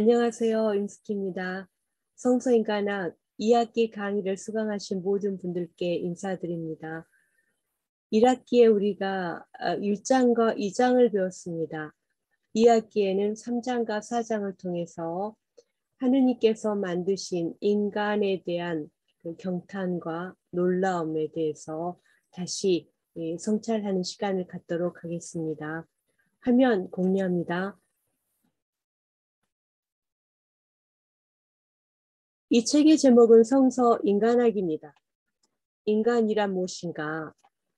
안녕하세요. 임숙희입니다. 성서인간학 2학기 강의를 수강하신 모든 분들께 인사드립니다. 1학기에 우리가 1장과 2장을 배웠습니다. 2학기에는 3장과 4장을 통해서 하느님께서 만드신 인간에 대한 그 경탄과 놀라움에 대해서 다시 성찰하는 시간을 갖도록 하겠습니다. 화면 공유합니다. 이 책의 제목은 성서 인간학입니다. 인간이란 무엇인가?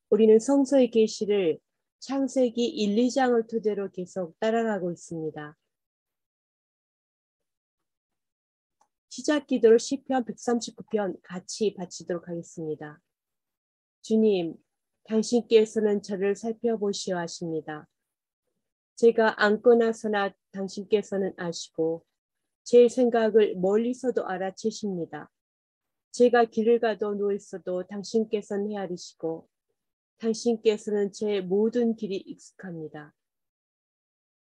우리는 성서의 계시를 창세기 1, 2장을 토대로 계속 따라가고 있습니다. 시작 기도로 시편 139편 같이 바치도록 하겠습니다. 주님, 당신께서는 저를 살펴보시어 하십니다. 제가 앉거나 서나 당신께서는 아시고 제 생각을 멀리서도 알아채십니다. 제가 길을 가도 누워 있어도 당신께서는 헤아리시고 당신께서는 제 모든 길이 익숙합니다.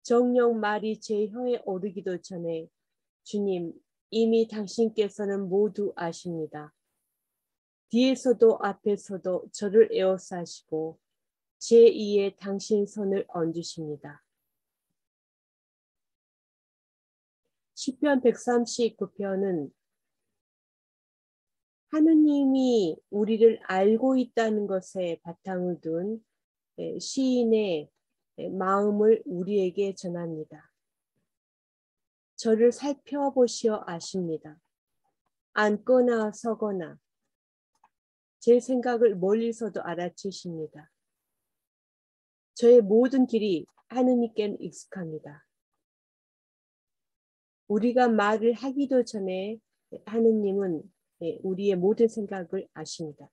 정녕 말이 제 혀에 오르기도 전에 주님, 이미 당신께서는 모두 아십니다. 뒤에서도 앞에서도 저를 에워싸시고 제 이에 당신 손을 얹으십니다. 시편 139편은 하느님이 우리를 알고 있다는 것에 바탕을 둔 시인의 마음을 우리에게 전합니다. 저를 살펴보시어 아십니다. 앉거나 서거나 제 생각을 멀리서도 알아채십니다. 저의 모든 길이 하느님께는 익숙합니다. 우리가 말을 하기도 전에 하느님은 우리의 모든 생각을 아십니다.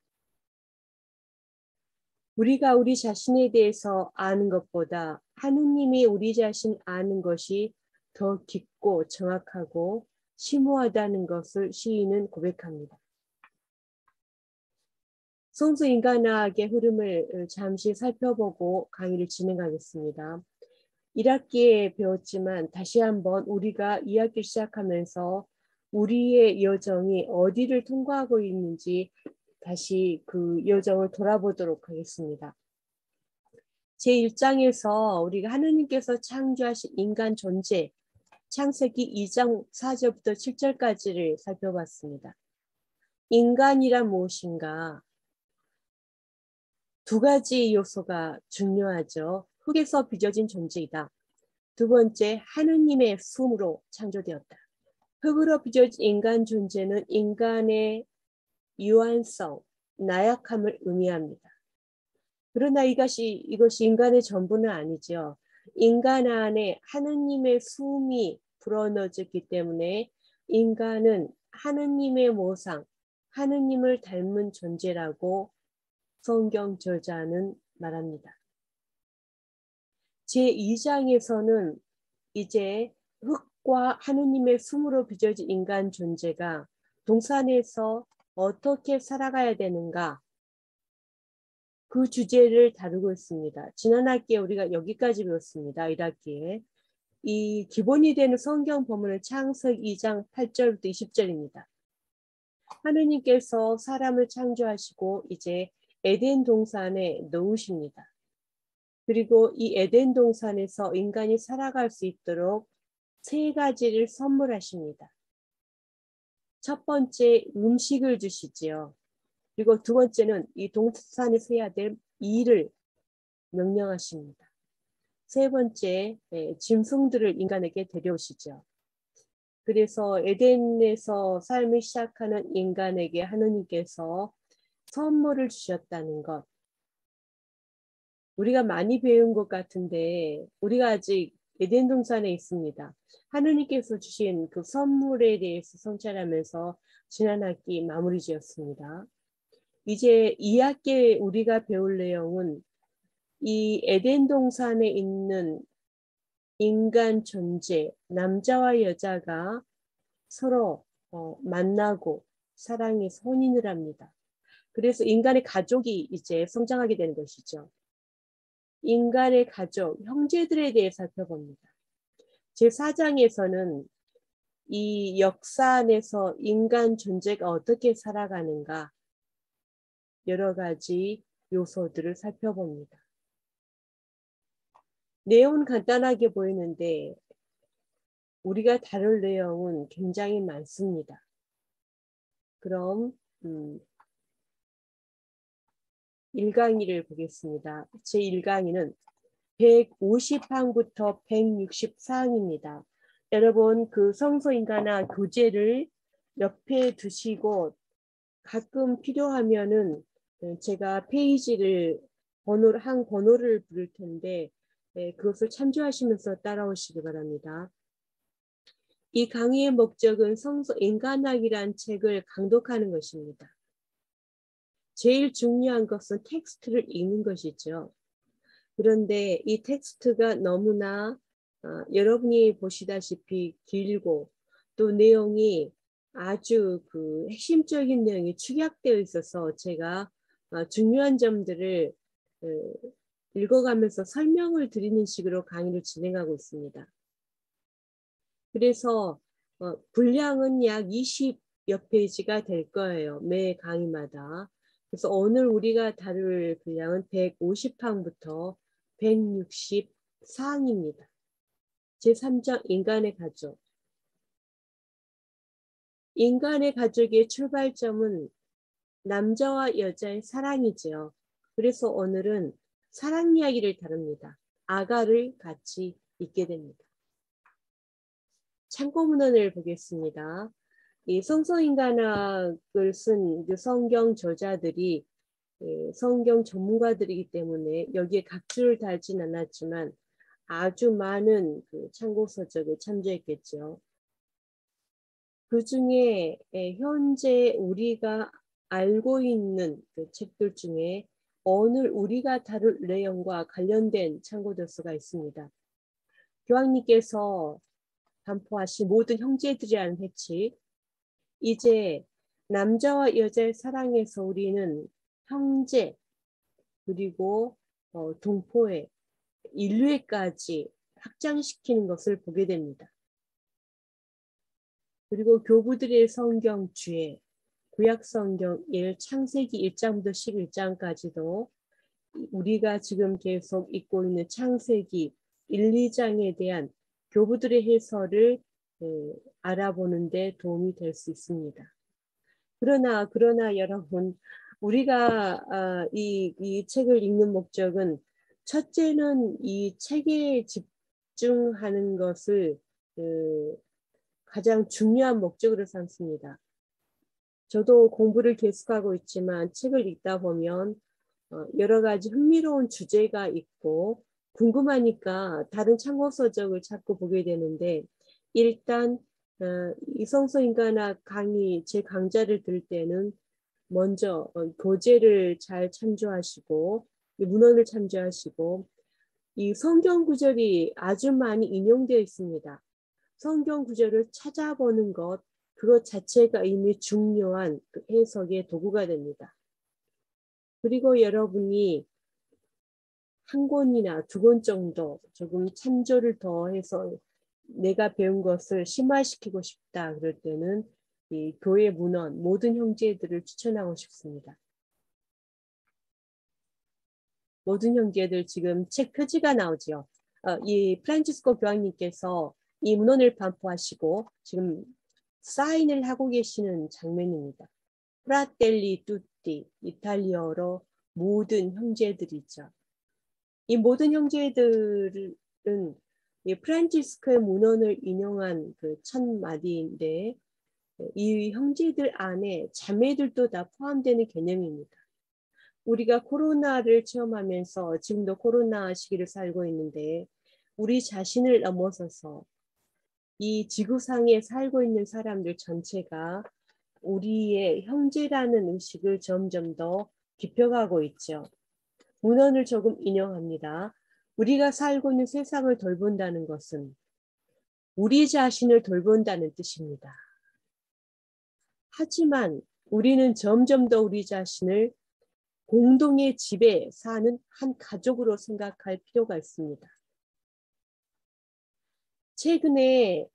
우리가 우리 자신에 대해서 아는 것보다 하느님이 우리 자신 아는 것이 더 깊고 정확하고 심오하다는 것을 시인은 고백합니다. 성서 인간학의 흐름을 잠시 살펴보고 강의를 진행하겠습니다. 1학기에 배웠지만 다시 한번 우리가 2학기를 시작하면서 우리의 여정이 어디를 통과하고 있는지 다시 그 여정을 돌아보도록 하겠습니다. 제1장에서 우리가 하느님께서 창조하신 인간 존재, 창세기 2장 4절부터 7절까지를 살펴봤습니다. 인간이란 무엇인가? 두 가지 요소가 중요하죠. 흙에서 빚어진 존재이다. 두 번째, 하느님의 품으로 창조되었다. 흙으로 빚어진 인간 존재는 인간의 유한성, 나약함을 의미합니다. 그러나 이것이 인간의 전부는 아니죠. 인간 안에 하느님의 품이 불어넣어졌기 때문에 인간은 하느님의 모상, 하느님을 닮은 존재라고 성경 저자는 말합니다. 제2장에서는 이제 흙과 하느님의 품으로 빚어진 인간 존재가 동산에서 어떻게 살아가야 되는가, 그 주제를 다루고 있습니다. 지난 학기에 우리가 여기까지 배웠습니다. 1학기에. 이 기본이 되는 성경 본문은 창세기 2장 8절부터 20절입니다. 하느님께서 사람을 창조하시고 이제 에덴 동산에 놓으십니다. 그리고 이 에덴 동산에서 인간이 살아갈 수 있도록 세 가지를 선물하십니다. 첫 번째, 음식을 주시지요. 그리고 두 번째는 이 동산에서 해야 될 일을 명령하십니다. 세 번째, 짐승들을 인간에게 데려오시죠. 그래서 에덴에서 삶을 시작하는 인간에게 하느님께서 선물을 주셨다는 것. 우리가 많이 배운 것 같은데 우리가 아직 에덴 동산에 있습니다. 하느님께서 주신 그 선물에 대해서 성찰하면서 지난 학기 마무리 지었습니다. 이제 2학기에 우리가 배울 내용은 이 에덴 동산에 있는 인간 존재, 남자와 여자가 서로 만나고 사랑해서 혼인을 합니다. 그래서 인간의 가족이 이제 성장하게 되는 것이죠. 인간의 가족, 형제들에 대해 살펴봅니다. 제4장에서는 이 역사 안에서 인간 존재가 어떻게 살아가는가 여러 가지 요소들을 살펴봅니다. 내용은 간단하게 보이는데 우리가 다룰 내용은 굉장히 많습니다. 그럼 1강의를 보겠습니다. 제1강의는 150항부터 164항입니다. 여러분 그 성서인가나 교재를 옆에 두시고 가끔 필요하면은 제가 페이지를 한 번호를 부를 텐데 그것을 참조하시면서 따라오시기 바랍니다. 이 강의의 목적은 성서인간학이란 책을 강독하는 것입니다. 제일 중요한 것은 텍스트를 읽는 것이죠. 그런데 이 텍스트가 너무나 여러분이 보시다시피 길고 또 내용이 아주 그 핵심적인 내용이 축약되어 있어서 제가 중요한 점들을 읽어가면서 설명을 드리는 식으로 강의를 진행하고 있습니다. 그래서 분량은 약 20여 페이지가 될 거예요. 매 강의마다. 그래서 오늘 우리가 다룰 분량은 150항부터 164항입니다. 제3장 인간의 가족. 인간의 가족의 출발점은 남자와 여자의 사랑이지요. 그래서 오늘은 사랑 이야기를 다룹니다. 아가를 같이 읽게 됩니다. 참고문헌을 보겠습니다. 이 성서인간학을 쓴 성경 저자들이 성경 전문가들이기 때문에 여기에 각주를 달진 않았지만 아주 많은 그 참고서적을 참조했겠죠. 그 중에 현재 우리가 알고 있는 그 책들 중에 오늘 우리가 다룰 내용과 관련된 참고도서가 있습니다. 교황님께서 반포하신 모든 형제들이라는 회칙, 이제 남자와 여자의 사랑에서 우리는 형제 그리고 동포애, 인류애까지 확장시키는 것을 보게 됩니다. 그리고 교부들의 성경주에 구약성경 창세기 1장부터 11장까지도 우리가 지금 계속 읽고 있는 창세기 1, 2장에 대한 교부들의 해설을 알아보는 데 도움이 될 수 있습니다. 그러나 여러분 우리가 이 책을 읽는 목적은 첫째는 이 책에 집중하는 것을 가장 중요한 목적으로 삼습니다. 저도 공부를 계속하고 있지만 책을 읽다 보면 여러 가지 흥미로운 주제가 있고 궁금하니까 다른 참고서적을 자꾸 보게 되는데 일단 이 성서인간학 강의 제 강좌를 들을 때는 먼저 교재를 잘 참조하시고 이 문헌을 참조하시고 이 성경 구절이 아주 많이 인용되어 있습니다. 성경 구절을 찾아보는 것 그것 자체가 이미 중요한 그 해석의 도구가 됩니다. 그리고 여러분이 한 권이나 두 권 정도 조금 참조를 더해서 내가 배운 것을 심화시키고 싶다 그럴 때는 이 교회 문헌 모든 형제들을 추천하고 싶습니다. 모든 형제들 지금 책 표지가 나오죠. 이 프란치스코 교황님께서 이 문헌을 반포하시고 지금 사인을 하고 계시는 장면입니다. 프라텔리 투티 이탈리어로 모든 형제들이죠. 이 모든 형제들은 이 프란치스코의 문헌을 인용한 그 첫 마디인데 이 형제들 안에 자매들도 다 포함되는 개념입니다. 우리가 코로나를 체험하면서 지금도 코로나 시기를 살고 있는데 우리 자신을 넘어서서 이 지구상에 살고 있는 사람들 전체가 우리의 형제라는 의식을 점점 더 깊혀가고 있죠. 문헌을 조금 인용합니다. 우리가 살고 있는 세상을 돌본다는 것은 우리 자신을 돌본다는 뜻입니다. 하지만 우리는 점점 더 우리 자신을 공동의 집에 사는 한 가족으로 생각할 필요가 있습니다. 최근에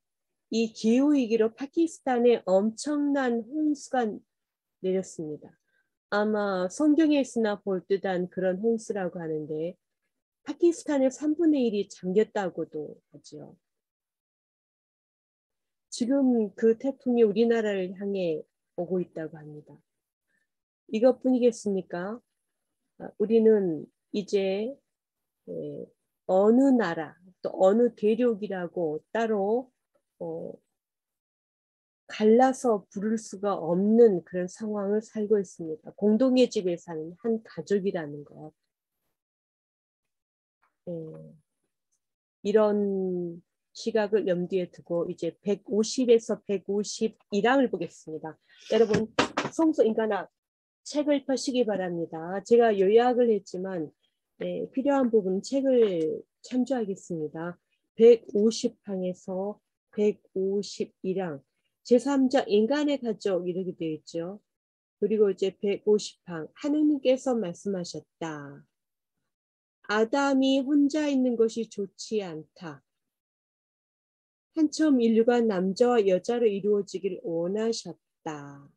이 기후위기로 파키스탄에 엄청난 홍수가 내렸습니다. 아마 성경에서나 볼 듯한 그런 홍수라고 하는데 파키스탄의 3분의 1이 잠겼다고도 하죠. 지금 그 태풍이 우리나라를 향해 오고 있다고 합니다. 이것뿐이겠습니까? 우리는 이제 어느 나라 또 어느 대륙이라고 따로 갈라서 부를 수가 없는 그런 상황을 살고 있습니다. 공동의 집에 사는 한 가족이라는 것. 이런 시각을 염두에 두고 이제 150에서 151항을 보겠습니다. 여러분 성서인간학 책을 펴시기 바랍니다. 제가 요약을 했지만 필요한 부분 책을 참조하겠습니다. 150항에서 151항 제3자 인간의 가족 이렇게 되어 있죠. 그리고 이제 150항 하느님께서 말씀하셨다. 아담이 혼자 있는 것이 좋지 않다. 한처음 인류가 남자와 여자로 이루어지길 원하셨다.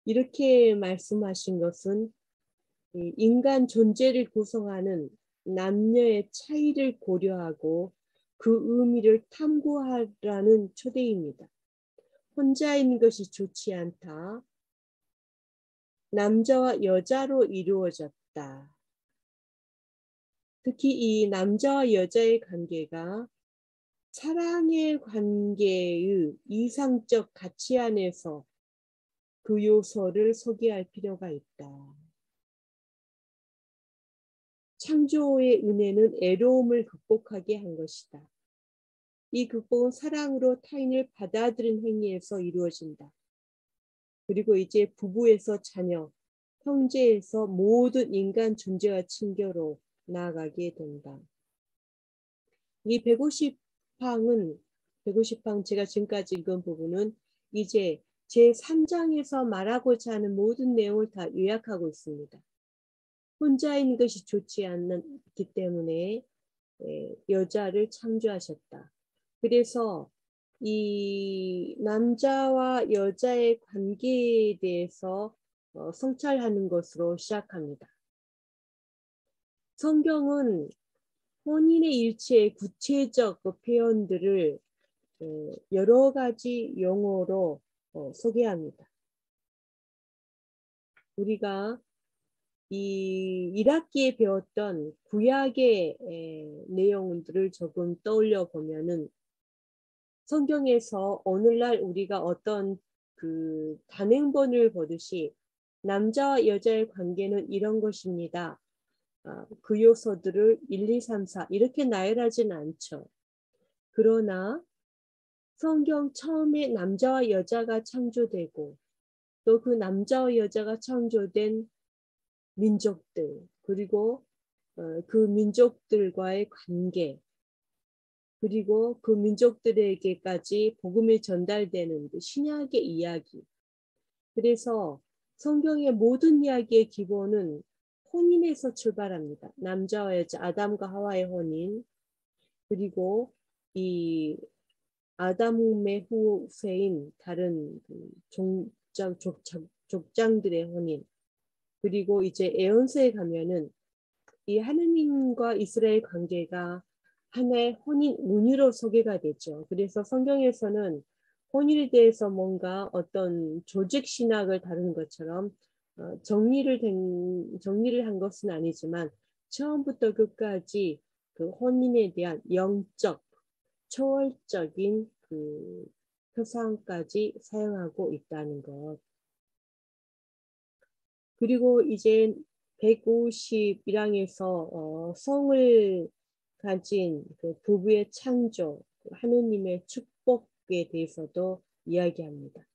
이렇게 말씀하신 것은 인간 존재를 구성하는 남녀의 차이를 고려하고 그 의미를 탐구하라는 초대입니다. 혼자 있는 것이 좋지 않다. 남자와 여자로 이루어졌다. 특히 이 남자와 여자의 관계가 사랑의 관계의 이상적 가치 안에서 그 요소를 소개할 필요가 있다. 창조의 은혜는 애로움을 극복하게 한 것이다. 이 극복은 사랑으로 타인을 받아들인 행위에서 이루어진다. 그리고 이제 부부에서 자녀, 형제에서 모든 인간 존재와 친교로 나아가게 된다. 이 150항은 150항 제가 지금까지 읽은 부분은 이제 제3장에서 말하고자 하는 모든 내용을 다 요약하고 있습니다. 혼자 있는 것이 좋지 않기 때문에 여자를 창조하셨다. 그래서 이 남자와 여자의 관계에 대해서 성찰하는 것으로 시작합니다. 성경은 혼인의 일체의 구체적 표현들을 여러 가지 용어로 소개합니다. 우리가 이 1학기에 배웠던 구약의 내용들을 조금 떠올려 보면은 성경에서 오늘날 우리가 어떤 그 단행본을 보듯이 남자와 여자의 관계는 이런 것입니다. 그 요소들을 1, 2, 3, 4 이렇게 나열하진 않죠. 그러나 성경 처음에 남자와 여자가 창조되고 또 그 남자와 여자가 창조된 민족들 그리고 그 민족들과의 관계 그리고 그 민족들에게까지 복음이 전달되는 그 신약의 이야기. 그래서 성경의 모든 이야기의 기본은 혼인에서 출발합니다. 남자와 여자, 아담과 하와의 혼인, 그리고 이 아담의 후세인 다른 족장들의 혼인, 그리고 이제 에언서에 가면은 이 하느님과 이스라엘 관계가 하나의 혼인 운유로 소개가 되죠. 그래서 성경에서는 혼인에 대해서 뭔가 어떤 조직 신학을 다루는 것처럼 정리를 한 것은 아니지만 처음부터 끝까지 그 혼인에 대한 영적, 초월적인 그 표상까지 사용하고 있다는 것. 그리고 이제 151항에서 성을 가진 그 부부의 창조, 하느님의 축복에 대해서도 이야기합니다.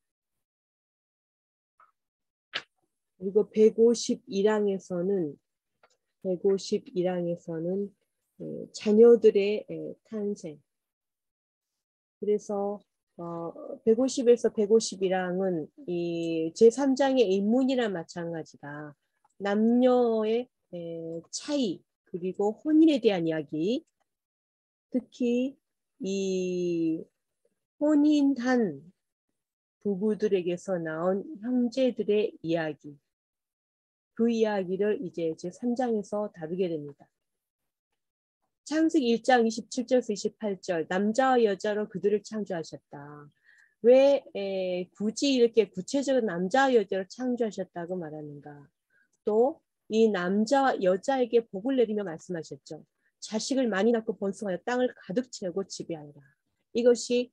그리고 151항에서는 자녀들의 탄생. 그래서 150에서 151항은 이 제3장의 인문이랑 마찬가지다. 남녀의 차이 그리고 혼인에 대한 이야기. 특히 이 혼인한 부부들에게서 나온 형제들의 이야기, 그 이야기를 이제 제3장에서 다루게 됩니다. 창세기 1장 27절에서 28절, 남자와 여자로 그들을 창조하셨다. 왜 굳이 이렇게 구체적인 남자와 여자로 창조하셨다고 말하는가? 또 이 남자와 여자에게 복을 내리며 말씀하셨죠. 자식을 많이 낳고 번성하여 땅을 가득 채우고 지배하라. 이것이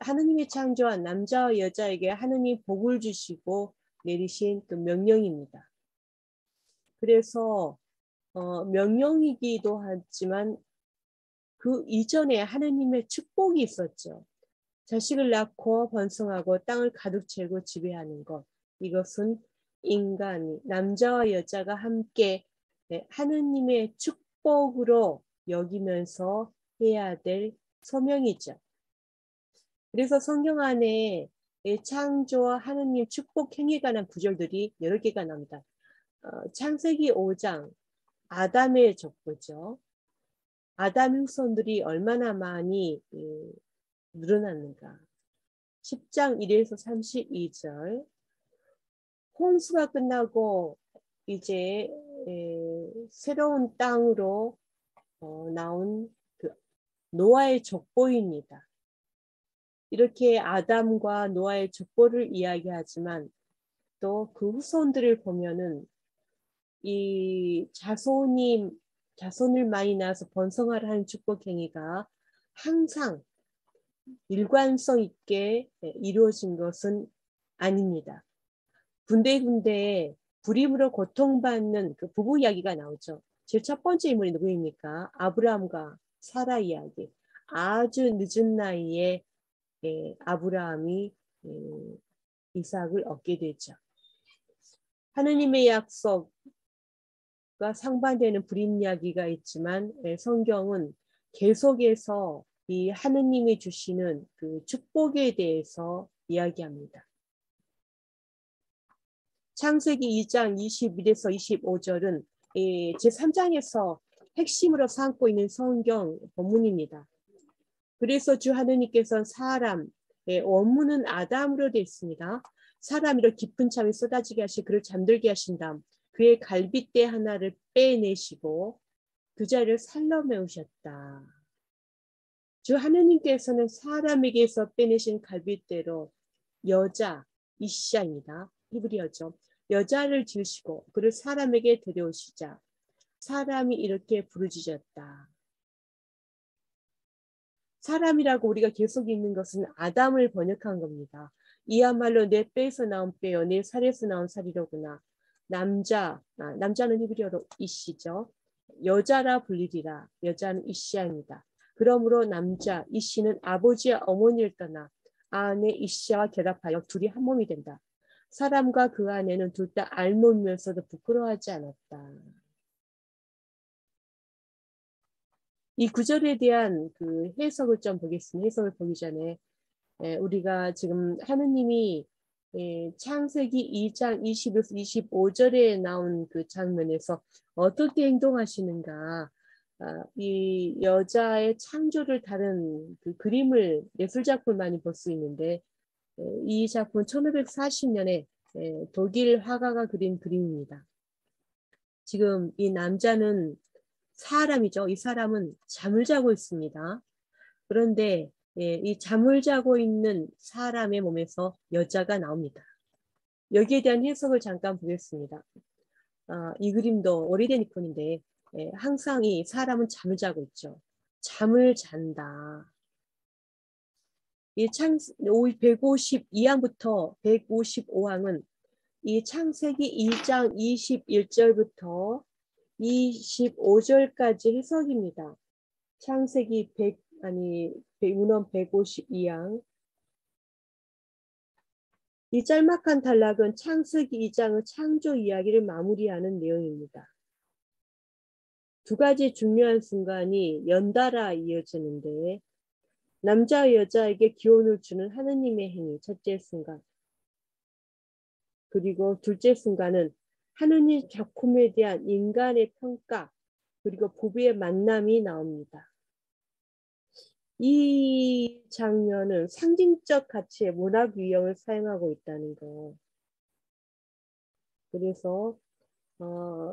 하느님이 창조한 남자와 여자에게 하느님 복을 주시고 내리신 그 명령입니다. 그래서 명령이기도 하지만 그 이전에 하느님의 축복이 있었죠. 자식을 낳고 번성하고 땅을 가득 채우고 지배하는 것. 이것은 인간이, 남자와 여자가 함께 하느님의 축복으로 여기면서 해야 될 소명이죠. 그래서 성경 안에 창조와 하느님 축복 행위에 관한 구절들이 여러 개가 나옵니다. 창세기 5장 아담의 족보죠. 아담 후손들이 얼마나 많이 늘어났는가. 10장 1에서 32절. 홍수가 끝나고 이제 새로운 땅으로 나온 그 노아의 족보입니다. 이렇게 아담과 노아의 족보를 이야기하지만 또 그 후손들을 보면은 이 자손을 많이 낳아서 번성하라 하는 축복 행위가 항상 일관성 있게 이루어진 것은 아닙니다. 군데군데 불임으로 고통받는 그 부부 이야기가 나오죠. 제일 첫 번째 인물이 누구입니까? 아브라함과 사라 이야기. 아주 늦은 나이에 아브라함이 이삭을 얻게 되죠. 하느님의 약속과 상반되는 불임 이야기가 있지만 성경은 계속해서 이 하느님이 주시는 그 축복에 대해서 이야기합니다. 창세기 2장 21에서 25절은 제3장에서 핵심으로 삼고 있는 성경 본문입니다. 그래서 주 하느님께서는 사람, 원문은 아담으로 되어 있습니다. 사람이로 깊은 잠이 쏟아지게 하시 그를 잠들게 하신 다음 그의 갈빗대 하나를 빼내시고 그 자리를 살로 메우셨다. 주 하느님께서는 사람에게서 빼내신 갈빗대로 여자, 이샤입니다. 히브리어죠. 여자를 지으시고 그를 사람에게 데려오시자 사람이 이렇게 부르짖었다. 사람이라고 우리가 계속 읽는 것은 아담을 번역한 겁니다. 이야말로 내 뼈에서 나온 뼈요 내 살에서 나온 살이로구나. 남자는 히브리어로 이시죠. 여자라 불리리라. 여자는 이시아입니다. 그러므로 남자 이시는 아버지와 어머니를 떠나 아내 이시아와 결합하여 둘이 한 몸이 된다. 사람과 그 아내는 둘 다 알몸이면서도 부끄러워하지 않았다. 이 구절에 대한 그 해석을 좀 보겠습니다. 해석을 보기 전에 우리가 지금 하느님이 창세기 2장 20에서 25절에 나온 그 장면에서 어떻게 행동하시는가, 이 여자의 창조를 다룬 그 그림을 예술작품을 많이 볼 수 있는데 이 작품은 1540년에 독일 화가가 그린 그림입니다. 지금 이 남자는 사람이죠. 이 사람은 잠을 자고 있습니다. 그런데 이 잠을 자고 있는 사람의 몸에서 여자가 나옵니다. 여기에 대한 해석을 잠깐 보겠습니다. 이 그림도 오래된 이콘인데 항상 이 사람은 잠을 자고 있죠. 잠을 잔다. 이 152항부터 155항은 이 창세기 2장 21절부터 25절까지 해석입니다. 창세기 152항. 이 짤막한 단락은 창세기 2장의 창조 이야기를 마무리하는 내용입니다. 두 가지 중요한 순간이 연달아 이어지는데 남자와 여자에게 기원을 주는 하느님의 행위, 첫째 순간. 그리고 둘째 순간은 하느님 작품에 대한 인간의 평가, 그리고 부부의 만남이 나옵니다. 이 장면은 상징적 가치의 문학 유형을 사용하고 있다는 거. 그래서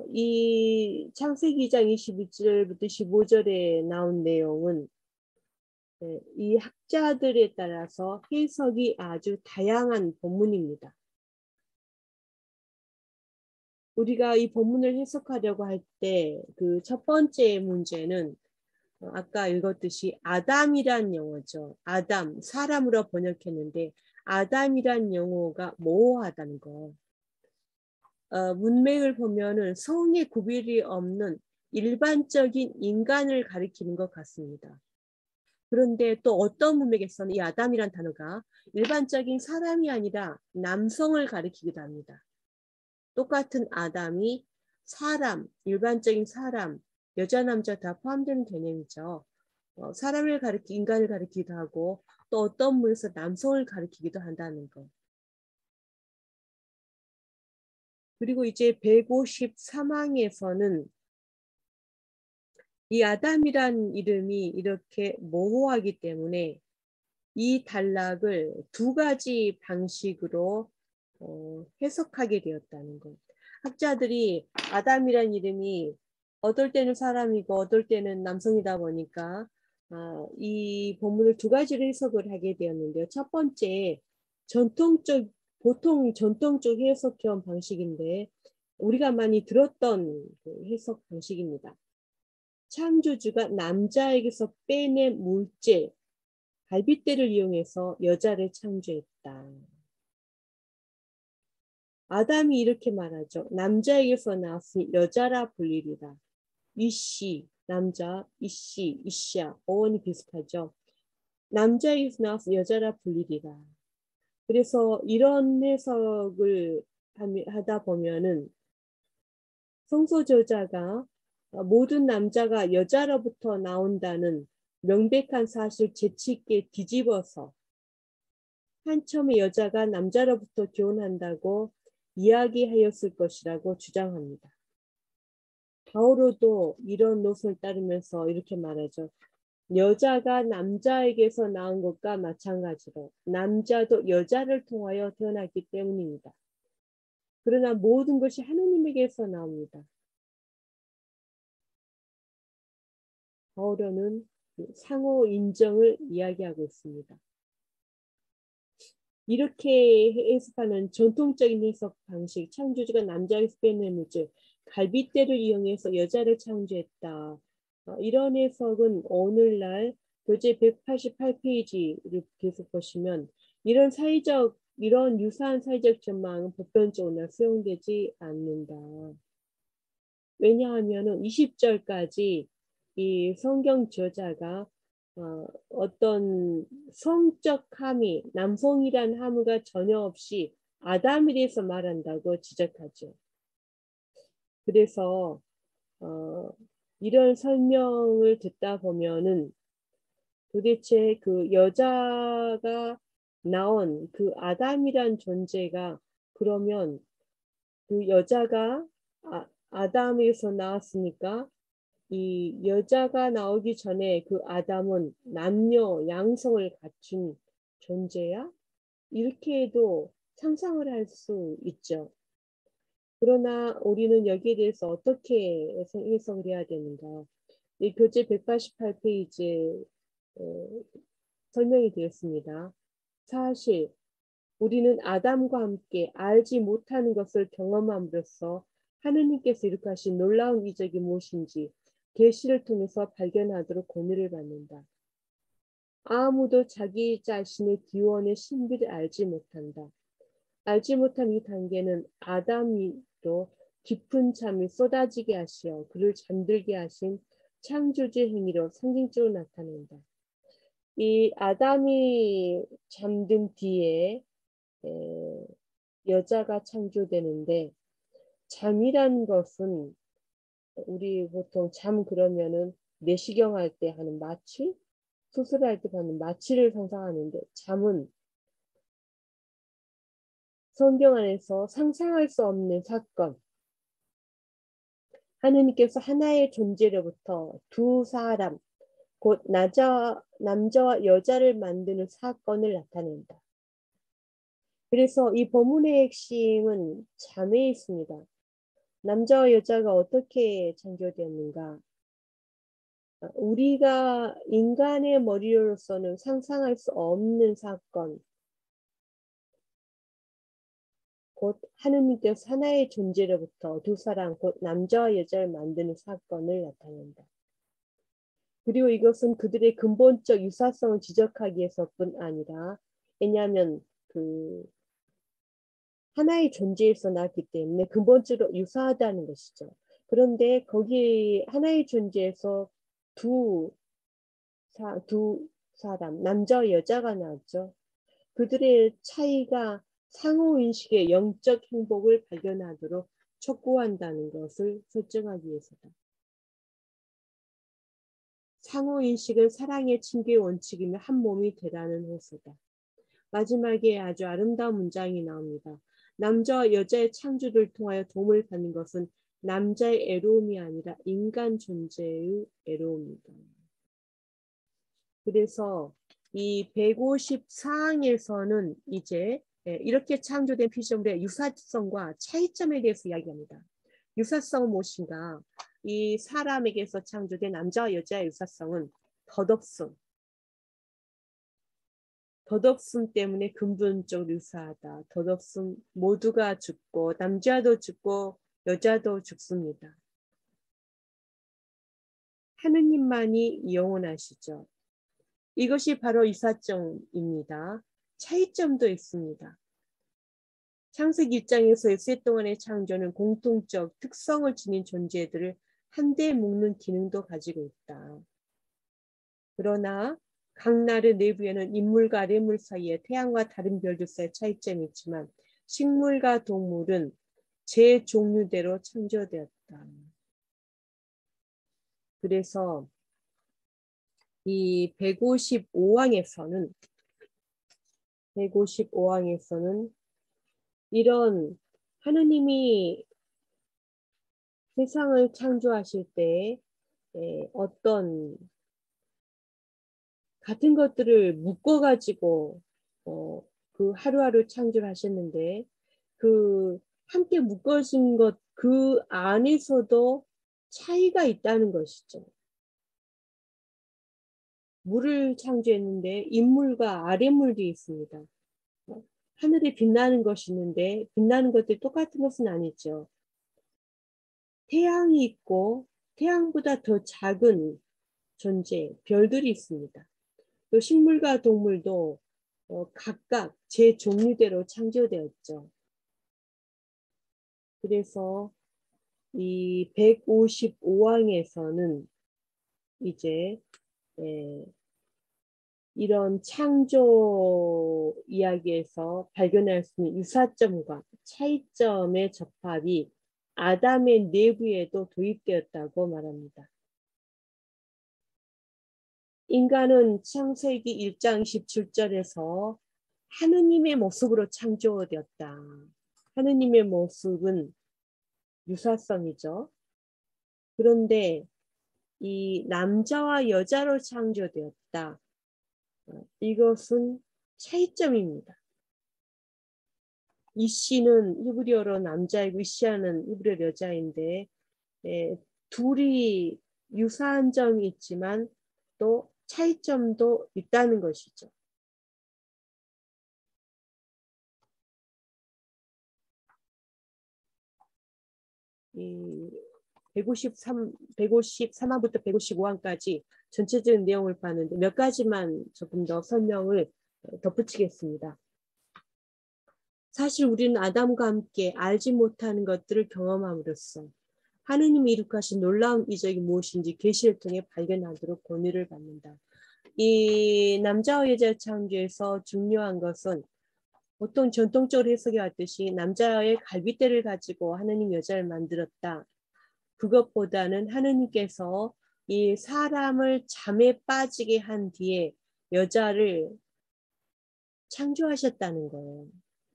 이 창세기 2장 21절부터 15절에 나온 내용은 이 학자들에 따라서 해석이 아주 다양한 본문입니다. 우리가 이 본문을 해석하려고 할 때 그 첫 번째 문제는 아까 읽었듯이 아담이란 용어죠. 아담, 사람으로 번역했는데 아담이란 용어가 모호하다는 거. 문맥을 보면은 성의 구별이 없는 일반적인 인간을 가리키는 것 같습니다. 그런데 또 어떤 문맥에서는 이 아담이란 단어가 일반적인 사람이 아니라 남성을 가리키기도 합니다. 똑같은 아담이 사람, 일반적인 사람, 여자, 남자 다 포함되는 개념이죠. 사람을 인간을 가리키기도 하고 또 어떤 문에서 남성을 가리키기도 한다는 것. 그리고 이제 153항에서는 이 아담이란 이름이 이렇게 모호하기 때문에 이 단락을 두 가지 방식으로 해석하게 되었다는 것. 학자들이 아담이란 이름이 어떨 때는 사람이고 어떨 때는 남성이다 보니까 이 본문을 두 가지로 해석을 하게 되었는데요. 첫 번째, 보통 전통적 해석형 방식인데 우리가 많이 들었던 그 해석 방식입니다. 창조주가 남자에게서 빼낸 물질, 갈빗대를 이용해서 여자를 창조했다. 아담이 이렇게 말하죠. 남자에게서 나왔으니 여자라 불리리라. 이씨, 남자, 이씨, 이씨야. 어원이 비슷하죠. 남자에게서 나와서 여자라 불리리라. 그래서 이런 해석을 하다 보면은 성서 저자가 모든 남자가 여자로부터 나온다는 명백한 사실 재치 있게 뒤집어서 한첨의 여자가 남자로부터 교훈한다고 이야기하였을 것이라고 주장합니다. 바오로도 이런 노선을 따르면서 이렇게 말하죠. 여자가 남자에게서 나온 것과 마찬가지로 남자도 여자를 통하여 태어났기 때문입니다. 그러나 모든 것이 하느님에게서 나옵니다. 바오로는 상호 인정을 이야기하고 있습니다. 이렇게 해석하는 전통적인 해석 방식, 창조주가 남자에게서 빼낸 물질, 갈빗대를 이용해서 여자를 창조했다. 이런 해석은 오늘날 교재 188페이지를 계속 보시면 이런 유사한 사회적 전망은 보편적으로 수용되지 않는다. 왜냐하면 20절까지 이 성경 저자가 어떤 성적 함의, 남성이란 함의가 전혀 없이 아담에 대해서 말한다고 지적하죠. 그래서 이런 설명을 듣다 보면은 도대체 그 여자가 나온 그 아담이란 존재가 그러면 그 여자가 아담에서 나왔으니까 이 여자가 나오기 전에 그 아담은 남녀 양성을 갖춘 존재야? 이렇게도 상상을 할 수 있죠. 그러나 우리는 여기에 대해서 어떻게 해석을 해야 되는가? 이 교재 188페이지에 설명이 되었습니다. 사실 우리는 아담과 함께 알지 못하는 것을 경험함으로써 하느님께서 이렇게 하신 놀라운 이적이 무엇인지 계시를 통해서 발견하도록 권유를 받는다. 아무도 자기 자신의 기원의 신비를 알지 못한다. 알지 못한 이 단계는 아담이로 깊은 잠이 쏟아지게 하시어 그를 잠들게 하신 창조주의 행위로 상징적으로 나타낸다. 이 아담이 잠든 뒤에 여자가 창조되는데 잠이란 것은 우리 보통 잠 그러면은 내시경 할 때 하는 마취, 수술할 때 하는 마취를 상상하는데 잠은 성경 안에서 상상할 수 없는 사건. 하느님께서 하나의 존재로부터 두 사람, 곧 남자와 여자를 만드는 사건을 나타낸다. 그래서 이 본문의 핵심은 자매에 있습니다. 남자와 여자가 어떻게 창조되었는가? 우리가 인간의 머리로서는 상상할 수 없는 사건, 곧 하느님께서 하나의 존재로부터 두 사람, 곧 남자와 여자를 만드는 사건을 나타낸다. 그리고 이것은 그들의 근본적 유사성을 지적하기 위해서뿐 아니라, 왜냐하면 그 하나의 존재에서 나왔기 때문에 근본적으로 유사하다는 것이죠. 그런데 거기 하나의 존재에서 두 사람, 남자와 여자가 나왔죠. 그들의 차이가 상호인식의 영적 행복을 발견하도록 촉구한다는 것을 설정하기 위해서다. 상호인식은 사랑의 친교의 원칙이며 한 몸이 되라는 호소다. 마지막에 아주 아름다운 문장이 나옵니다. 남자와 여자의 창조를 통하여 도움을 받는 것은 남자의 애로움이 아니라 인간 존재의 애로움이다. 그래서 이 154항에서는 이제 이렇게 창조된 피조물의 유사성과 차이점에 대해서 이야기합니다. 유사성은 무엇인가? 이 사람에게서 창조된 남자와 여자의 유사성은 덧없음 때문에 근본적으로 유사하다. 덧없음 모두가 죽고 남자도 죽고 여자도 죽습니다. 하느님만이 영원하시죠. 이것이 바로 유사점입니다. 차이점도 있습니다. 창세기 1장에서의 새 동안의 창조는 공통적 특성을 지닌 존재들을 한데 묶는 기능도 가지고 있다. 그러나 각 날의 내부에는 인물과 아래물 사이에 태양과 다른 별들 사이의 차이점이 있지만 식물과 동물은 제 종류대로 창조되었다. 그래서 이 155항에서는 이런 하느님이 세상을 창조하실 때 어떤 같은 것들을 묶어가지고 그 하루하루 창조를 하셨는데 그 함께 묶어진 것 그 안에서도 차이가 있다는 것이죠. 물을 창조했는데 인물과 아랫물이 있습니다. 하늘에 빛나는 것이 있는데 빛나는 것들이 똑같은 것은 아니죠. 태양이 있고 태양보다 더 작은 존재, 별들이 있습니다. 또 식물과 동물도 각각 제 종류대로 창조되었죠. 그래서 이 155항에서는 이제 이런 창조 이야기에서 발견할 수 있는 유사점과 차이점의 접합이 아담의 내부에도 도입되었다고 말합니다. 인간은 창세기 1장 27절에서 하느님의 모습으로 창조되었다. 하느님의 모습은 유사성이죠. 그런데 이 남자와 여자로 창조되었다. 이것은 차이점입니다. 이씨는 히브리어로 남자이고 이시아는 히브리어 여자인데 둘이 유사한 점이 있지만 또 차이점도 있다는 것이죠. 이 153항부터 155항까지 전체적인 내용을 봤는데 몇 가지만 조금 더 설명을 덧붙이겠습니다. 사실 우리는 아담과 함께 알지 못하는 것들을 경험함으로써 하느님이 이룩하신 놀라운 이적이 무엇인지 계시를 통해 발견하도록 권위를 받는다. 이 남자와 여자 창조에서 중요한 것은 보통 전통적으로 해석해 왔듯이 남자의 갈빗대를 가지고 하느님 여자를 만들었다. 그것보다는 하느님께서 이 사람을 잠에 빠지게 한 뒤에 여자를 창조하셨다는 거예요.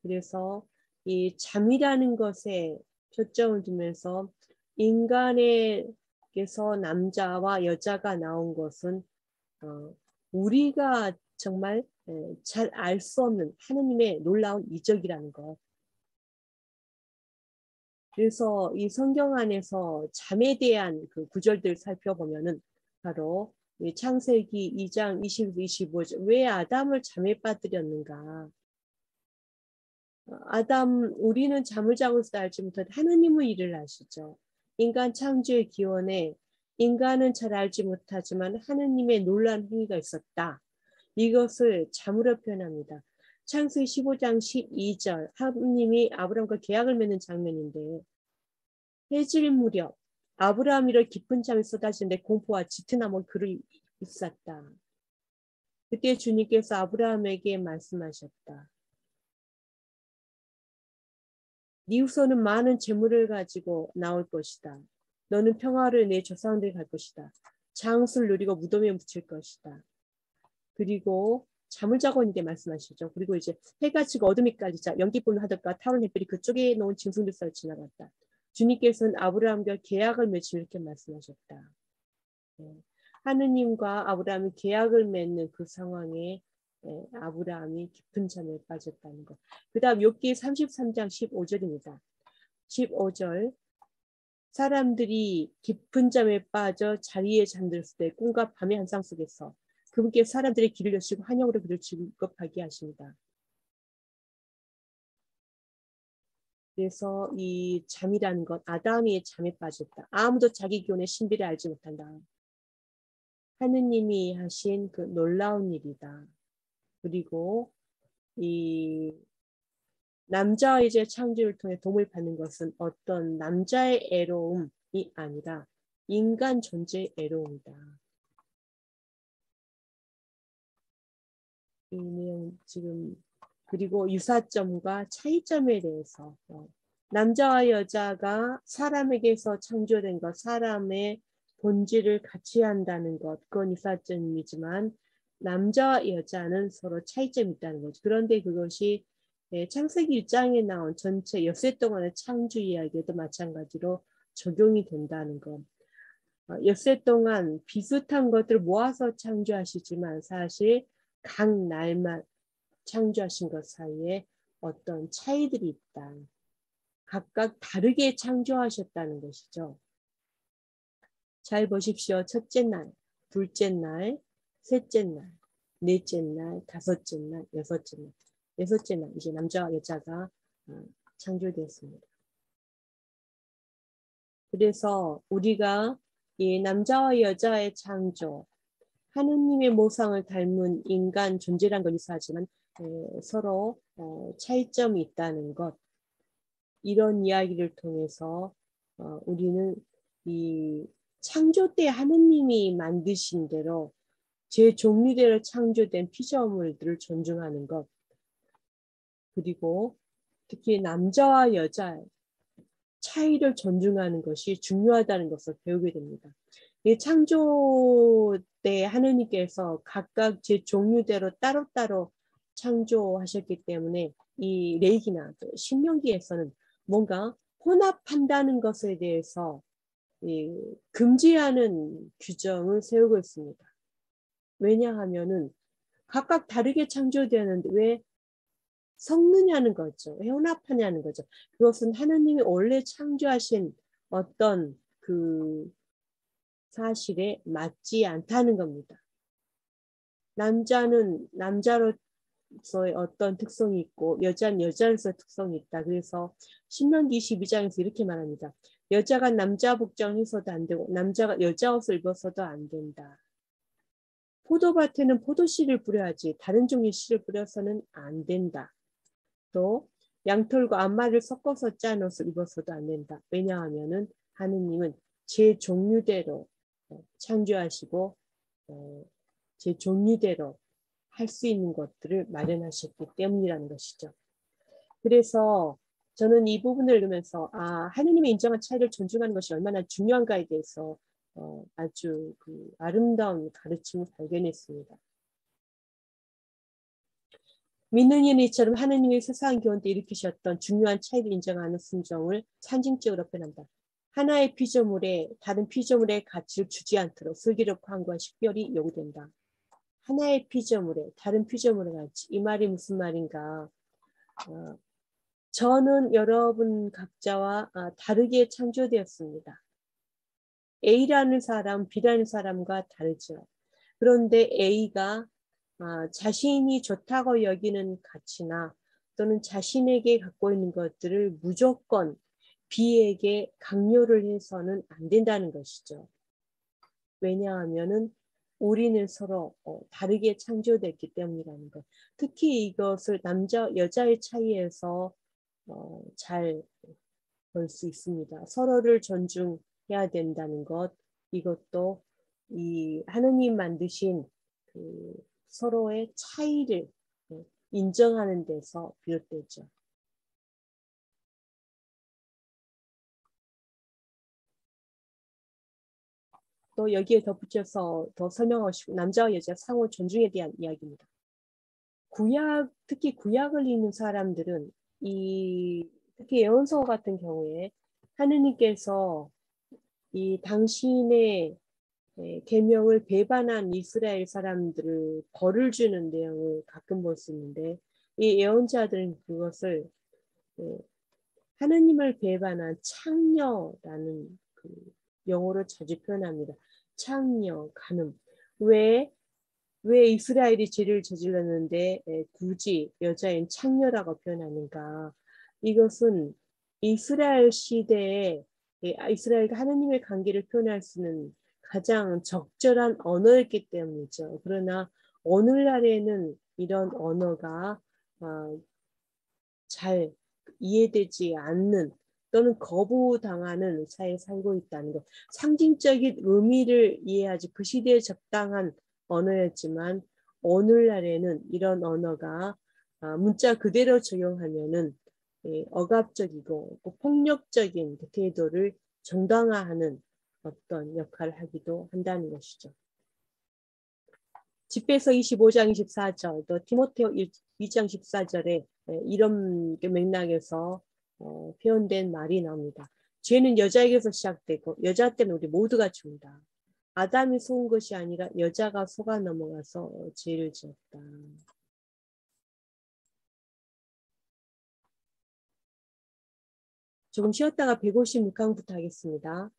그래서 이 잠이라는 것에 초점을 두면서 인간에게서 남자와 여자가 나온 것은 우리가 정말 잘 알 수 없는 하느님의 놀라운 이적이라는 것. 그래서 이 성경 안에서 잠에 대한 그 구절들 살펴보면은 바로 창세기 2장 20, 25절 왜 아담을 잠에 빠뜨렸는가. 우리는 잠을 자고 있어 알지 못한 하느님은 일을 아시죠. 인간 창조의 기원에 인간은 잘 알지 못하지만 하느님의 놀라운 행위가 있었다. 이것을 잠으로 표현합니다. 창세기 15장 12절 하느님이 아브라함과 계약을 맺는 장면인데 해질 무렵 아브라함이 깊은 잠이 쏟아지는데 공포와 짙은 암흑 그를 있었다. 그때 주님께서 아브라함에게 말씀하셨다. 네 후손은 많은 재물을 가지고 나올 것이다. 너는 평화를 내 조상들이 갈 것이다. 장수를 누리고 무덤에 묻힐 것이다. 그리고 잠을 자고 있는 게 말씀하시죠. 그리고 이제 해가 지고 어둠이 까지자 연기뿐 하듯과 타오른 햇빛이 그쪽에 놓은 짐승들 사이를 지나갔다. 주님께서는 아브라함과 계약을 맺으며 이렇게 말씀하셨다. 하느님과 아브라함이 계약을 맺는 그 상황에 아브라함이 깊은 잠에 빠졌다는 것. 그 다음 욥기 33장 15절입니다. 15절 사람들이 깊은 잠에 빠져 자리에 잠들었을 때 꿈과 밤의 한상 속에서 그분께 사람들의 길을 여시고 환영으로 그를 즐겁하게 하십니다. 그래서 이 잠이라는 것, 아담이 잠에 빠졌다. 아무도 자기 기원의 신비를 알지 못한다. 하느님이 하신 그 놀라운 일이다. 그리고 이 남자와 이제 창조를 통해 도움을 받는 것은 어떤 남자의 애로움이 아니라 인간 존재의 애로움이다. 이 내용 지금 그리고 유사점과 차이점에 대해서 남자와 여자가 사람에게서 창조된 것, 사람의 본질을 같이 한다는 것, 그건 유사점이지만 남자와 여자는 서로 차이점이 있다는 거죠. 그런데 그것이 창세기 1장에 나온 전체 엿새 동안의 창조 이야기에도 마찬가지로 적용이 된다는 것. 엿새 동안 비슷한 것들을 모아서 창조하시지만 사실 각 날만 창조하신 것 사이에 어떤 차이들이 있다. 각각 다르게 창조하셨다는 것이죠. 잘 보십시오. 첫째 날, 둘째 날, 셋째 날, 넷째 날, 다섯째 날, 여섯째 날. 여섯째 날 이제 남자와 여자가 창조되었습니다. 그래서 우리가 이 남자와 여자의 창조, 하느님의 모상을 닮은 인간 존재란 걸 유사하지만 서로 차이점이 있다는 것, 이런 이야기를 통해서 우리는 이 창조 때 하느님이 만드신 대로 제 종류대로 창조된 피조물들을 존중하는 것, 그리고 특히 남자와 여자의 차이를 존중하는 것이 중요하다는 것을 배우게 됩니다. 이 창조 때 하느님께서 각각 제 종류대로 따로따로 창조하셨기 때문에 이 레위기나 또 신명기에서는 뭔가 혼합한다는 것에 대해서 금지하는 규정을 세우고 있습니다. 왜냐하면은 각각 다르게 창조되었는데 왜 섞느냐는 거죠. 왜 혼합하냐는 거죠. 그것은 하나님이 원래 창조하신 어떤 그 사실에 맞지 않다는 겁니다. 남자는 남자로서의 어떤 특성이 있고 여자는 여자로서의 특성이 있다. 그래서 신명기 22장에서 이렇게 말합니다. 여자가 남자 복장을 해서도 안 되고 남자가 여자 옷을 입어서도 안 된다. 포도밭에는 포도씨를 뿌려야지 다른 종류의 씨를 뿌려서는 안 된다. 또 양털과 암말을 섞어서 짠 옷을 입어서도 안 된다. 왜냐하면은 하느님은 제 종류대로 창조하시고 제 종류대로 할 수 있는 것들을 마련하셨기 때문이라는 것이죠. 그래서 저는 이 부분을 읽으면서 하느님의 인정한 차이를 존중하는 것이 얼마나 중요한가에 대해서 아주 그 아름다운 가르침을 발견했습니다. 믿는 이처럼 하느님이 세상 기원 때 일으키셨던 중요한 차이를 인정하는 순종을 상징적으로 표현한다. 하나의 피조물에 다른 피조물의 가치를 주지 않도록 슬기롭고 한과 식별이 요구된다. 하나의 피조물에 다른 피조물과 같이. 이 말이 무슨 말인가? 저는 여러분 각자와 다르게 창조되었습니다. A라는 사람, B라는 사람과 다르죠. 그런데 A가 자신이 좋다고 여기는 가치나 또는 자신에게 갖고 있는 것들을 무조건 B에게 강요를 해서는 안 된다는 것이죠. 왜냐하면은 우리는 서로 다르게 창조됐기 때문이라는 것. 특히 이것을 남자, 여자의 차이에서 잘 볼 수 있습니다. 서로를 존중해야 된다는 것, 이것도 이 하느님 만드신 그 서로의 차이를 인정하는 데서 비롯되죠. 또 여기에 덧붙여서 더 설명하고 싶은 남자와 여자 상호 존중에 대한 이야기입니다. 특히 구약을 읽는 사람들은 특히 예언서 같은 경우에 하느님께서 이 당신의 계명을 배반한 이스라엘 사람들을 벌을 주는 내용을 가끔 볼 수 있는데 이 예언자들은 그것을 하느님을 배반한 창녀라는 그 용어로 자주 표현합니다. 창녀, 간음. 왜 이스라엘이 죄를 저질렀는데 굳이 여자인 창녀라고 표현하는가? 이것은 이스라엘 시대에 이스라엘과 하느님의 관계를 표현할 수 있는 가장 적절한 언어였기 때문이죠. 그러나 오늘날에는 이런 언어가 잘 이해되지 않는 또는 거부당하는 사회에 살고 있다는 것. 상징적인 의미를 이해하지 그 시대에 적당한 언어였지만 오늘날에는 이런 언어가 문자 그대로 적용하면은 억압적이고 폭력적인 태도를 정당화하는 어떤 역할을 하기도 한다는 것이죠. 집에서 25장 24절, 또 디모데오 2장 14절에 이런 맥락에서 표현된 말이 나옵니다. 죄는 여자에게서 시작되고 여자 때문에 우리 모두가 죽는다. 아담이 속은 것이 아니라 여자가 속아 넘어가서 죄를 지었다. 조금 쉬었다가 156강부터 하겠습니다.